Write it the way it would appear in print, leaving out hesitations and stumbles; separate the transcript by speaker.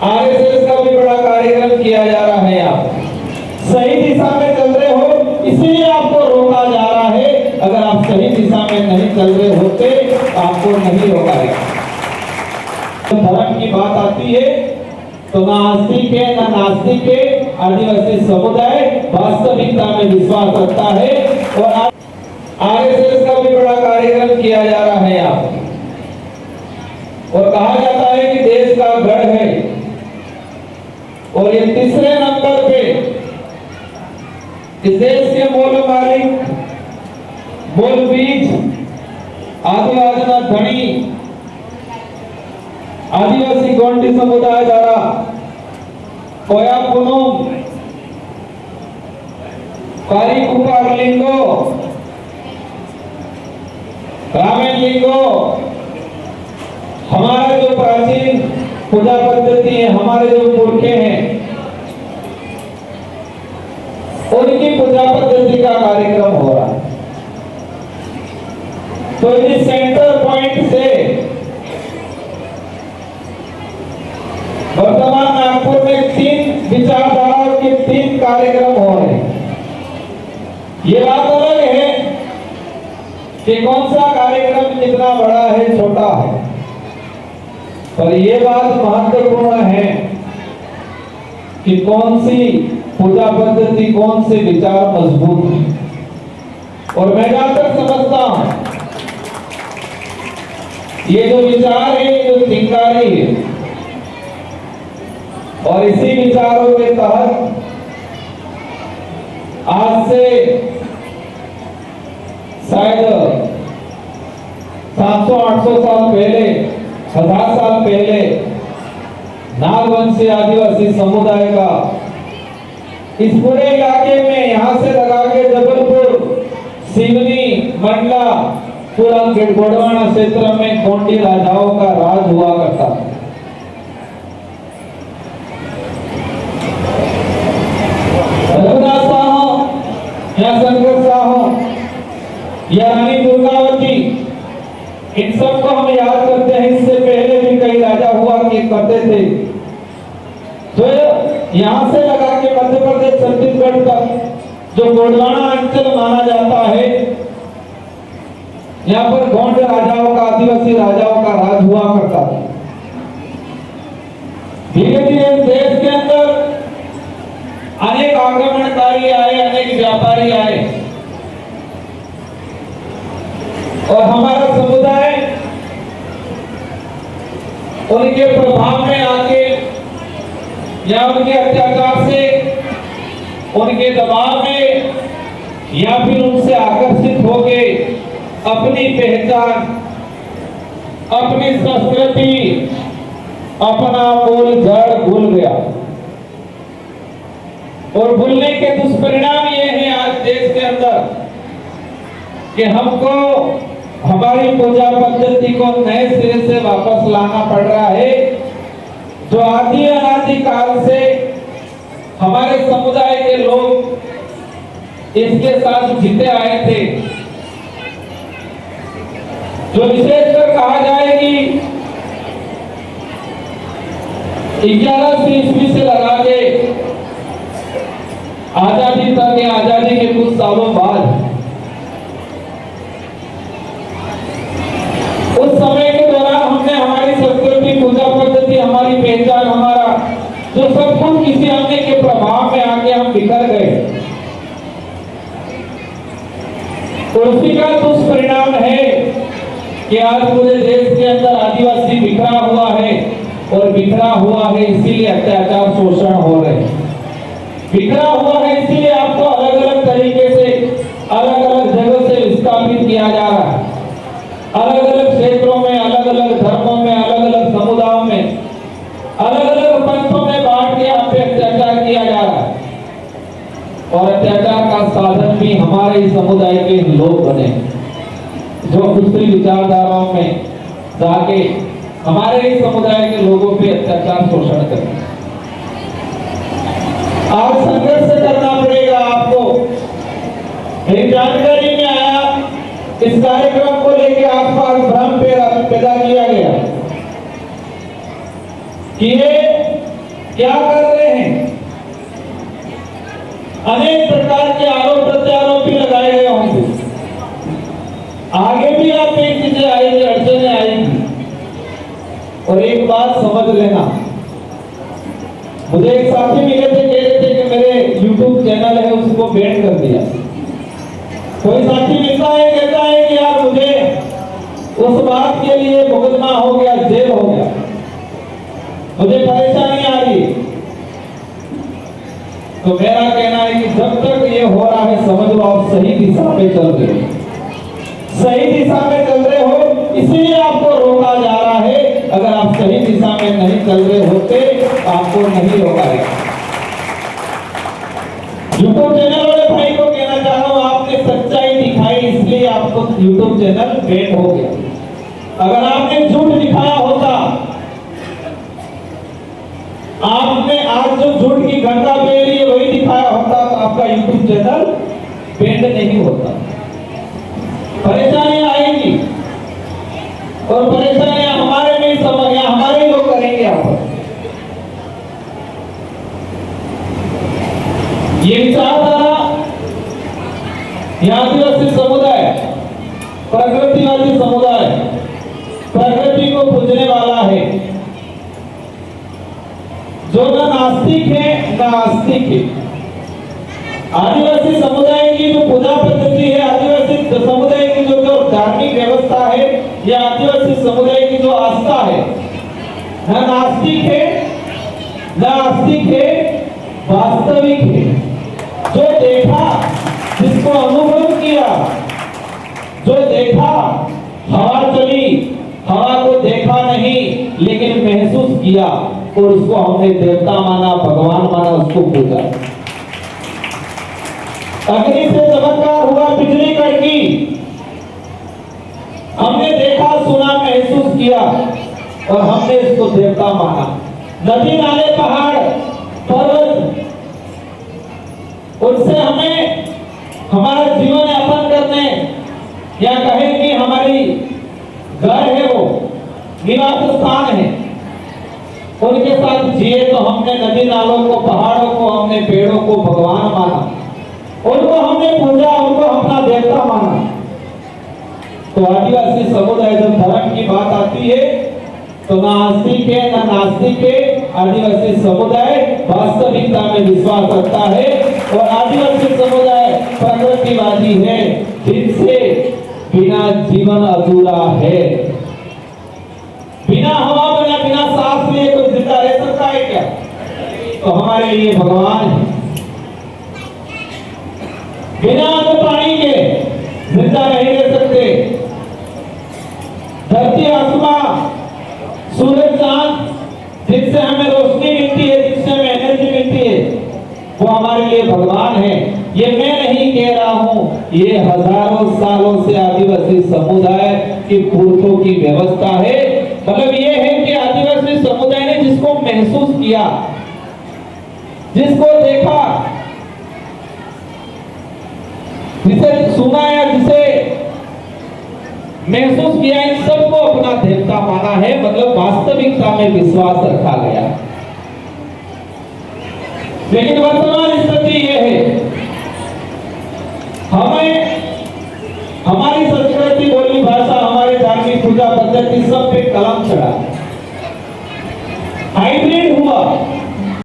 Speaker 1: RSS का भी बड़ा कार्यक्रम किया जा रहा है। आप सही दिशा में चल रहे हो, इसीलिए आपको रोका जा रहा है। अगर आप सही दिशा में नहीं चल रहे होते आपको नहीं रोका गया। धर्म की बात आती है तो ना आस्तिक है ना नास्तिक है, आदिवासी समुदाय वास्तविकता में विश्वास रखता है। और आरएसएस का भी बड़ा कार्यक्रम किया जा रहा है। आप और कहा जाता है कि देश का गढ़ है, और ये तीसरे नंबर पे इस देश के मूल मालिक, मूल बीज, आदिवासी धनी, आदिवासी गोंडी समुदाय द्वारा कोया पुनुम, कारी कुकार लिंगो, रामेन लिंगो, हमारा जो प्राचीन पूजा पद्धति है, हमारे जो पुरखे हैं, उनकी पूजा पद्धति का कार्यक्रम हो रहा है। तो इस सेंटर पॉइंट से वर्तमान नागपुर में 3 विचारधाराओं के 3 कार्यक्रम हो रहे हैं। ये बात अलग है कि कौन सा कार्यक्रम कितना बड़ा है, छोटा है, पर ये बात महत्वपूर्ण है कि कौन सी पूजा पद्धति, कौन से विचार मजबूत है। और मैं जहां तक समझता हूं, ये जो विचार है, जो चिंगारी है, और इसी विचारों के तहत आज से शायद 700-800 साल पहले, 1000 साल पहले नागवंशी आदिवासी समुदाय का इस पूरे इलाके में, यहां से लगा के जबलपुर, सिवनी, मंडला, पूरा गोडवाना क्षेत्र में गोंडी राजाओं का राज हुआ करता था। रघुनाथ साहू या शंकर साहू या रानी दुर्गावती, इन सबको हम याद करते हैं। इससे पहले भी कई राजा हुआ करते थे। तो यहाँ से लगा के मध्य प्रदेश, छत्तीसगढ़ तक जो गोंडवाना अंचल माना जाता है, यहाँ पर गोंड राजाओं का, आदिवासी राजाओं का राज हुआ करता था। धीरे धीरे देश के अंदर अनेक आक्रमणकारी आए, अनेक व्यापारी आए, और हमारा समुदाय उनके प्रभाव में आके या उनके अत्याचार से, उनके दबाव में, या फिर उनसे आकर्षित होके अपनी पहचान, अपनी संस्कृति, अपना मूल जड़ भूल गया। और भूलने के दुष्परिणाम ये है आज देश के अंदर कि हमको हमारी पूजा पद्धति को नए सिरे से वापस लाना पड़ रहा है, जो आदि अनादि काल से हमारे समुदाय के लोग इसके साथ जीते आए थे। जो विशेषकर कहा जाए कि 1100 ईस्वी से लगा के आजादी तक, या आजादी के कुछ सालों बाद, उस समय के दौरान हमने हमारी संस्कृति, पूजा पद्धति, हमारी पहचान, हमारा जो सब कुछ किसी अन्य के प्रभाव में आके हम बिखर गए। तो उसी का दुष्परिणाम है कि आज पूरे देश के अंदर आदिवासी बिखरा हुआ है, और बिखरा हुआ है इसीलिए अत्याचार, शोषण हो रहे हैं। बिखरा हुआ है इसीलिए आपको अलग अलग तरीके से, अलग अलग जगह से विस्थापित किया जा रहा है। अलग अलग क्षेत्रों में, अलग अलग धर्मों में, अलग अलग समुदायों में, अलग अलग पंथों में बांट के आप पे अत्याचार किया जा रहा है। और अत्याचार का साधन भी हमारे ही समुदाय के लोग बने, जो दूसरी विचारधाराओं में जाके हमारे ही समुदाय के लोगों पे अत्याचार, शोषण करते। आज संघर्ष करना पड़ेगा आपको। मेरी जानकारी में आया, इस कार्यक्रम को लेकर आसपास भ्रम पैदा किया गया कि ये क्या कर रहे हैं? अनेक प्रकार के आरोप प्रत्यारोप भी लगाए गए होंगे। आगे भी आप एक चीजें आएंगी, अड़चने आएंगी। और एक बात समझ लेना, मुझे एक साथी मिले थे, कह रहे थे कि मेरे YouTube चैनल है उसको बैन कर दिया। कोई साथी मिलता है, कहता है कि यार मुझे उस बात के लिए मुकदमा हो गया, जेल हो गया, मुझे परेशानी आ रही। तो मेरा कहना है कि जब तक ये हो रहा है, समझ लो आप सही दिशा में चल रहे हो, सही दिशा में चल रहे हो, इसलिए आपको रोका जा रहा है। अगर आप सही दिशा में नहीं चल रहे होते तो आपको नहीं रोका जाएगा। यूट्यूब चैनल वाले भाई को कहना चाह रहा हूं, आपने सच्चाई दिखाई, इसलिए आपको यूट्यूब चैनल बैन हो गया। अगर आपने झूठ दिखाया होता, आपने आज जो झूठ की घटना पे रही है वही दिखाया होता, तो आपका यूट्यूब चैनल बैन नहीं होता। परेशानियां आएंगी और परेशानियां हमारे में समझ, हमारे लोग करेंगे। आप ये विचारधारा आदिवासी समुदाय, प्रकृतिवादी समुदाय, प्रकृति को पूजने वाला है, जो न नास्तिक है न आस्तिक है। आदिवासी समुदाय की जो पूजा पद्धति है, आदिवासी समुदाय की जो धार्मिक व्यवस्था है, या आदिवासी समुदाय की जो आस्था है, न नास्तिक है न आस्तिक है, वास्तविक है। जो देखा, जिसको अनुभव किया, जो देखा, हवा चली, हवा को देखा नहीं लेकिन महसूस किया और उसको हमने देवता माना, भगवान माना, उसको पूजा। अग्नि से चमत्कार हुआ, बिजली कड़की, हमने देखा, सुना, महसूस किया और हमने इसको देवता माना। नदी नाले, पहाड़ पर्वत, उनसे हमें हमारा जीवन यापन करने, या कहें कि हमारी घर है, वो निवास स्थान है, उनके साथ जिए, तो हमने नदी नालों को, पहाड़ों को, हमने पेड़ों को भगवान माना, उनको हमने पूजा, उनको अपना देवता माना। तो आदिवासी समुदाय जब धर्म की बात आती है तो ना आस्तिक है ना नास्तिक है। आदिवासी समुदाय वास्तविकता में विश्वास रखता है और आदिवासी समुदाय प्रकृतिवादी है, जिनसे बिना जीवन अधूरा है। बिना हवा बना, बिना सांस लिए कोई जिंदा रह सकता है क्या? तो हमारे लिए भगवान है। बिना अन्न पानी के जिंदा नहीं रह सकते। धरती, आसमां, सूरज, चांद, जिससे हमें रोशनी मिलती है, जिससे हमें एनर्जी मिलती है, वो हमारे लिए भगवान है। ये मैं नहीं कह रहा हूं, ये हजारों सालों से आदिवासी समुदाय के पुरखों की व्यवस्था है। मतलब ये है कि आदिवासी समुदाय ने जिसको महसूस किया, जिसको देखा, जिसे सुना या जिसे महसूस किया, इन सबको अपना देवता माना है। मतलब वास्तविकता में विश्वास रखा गया। लेकिन वर्तमान स्थिति यह है, हमें हमारे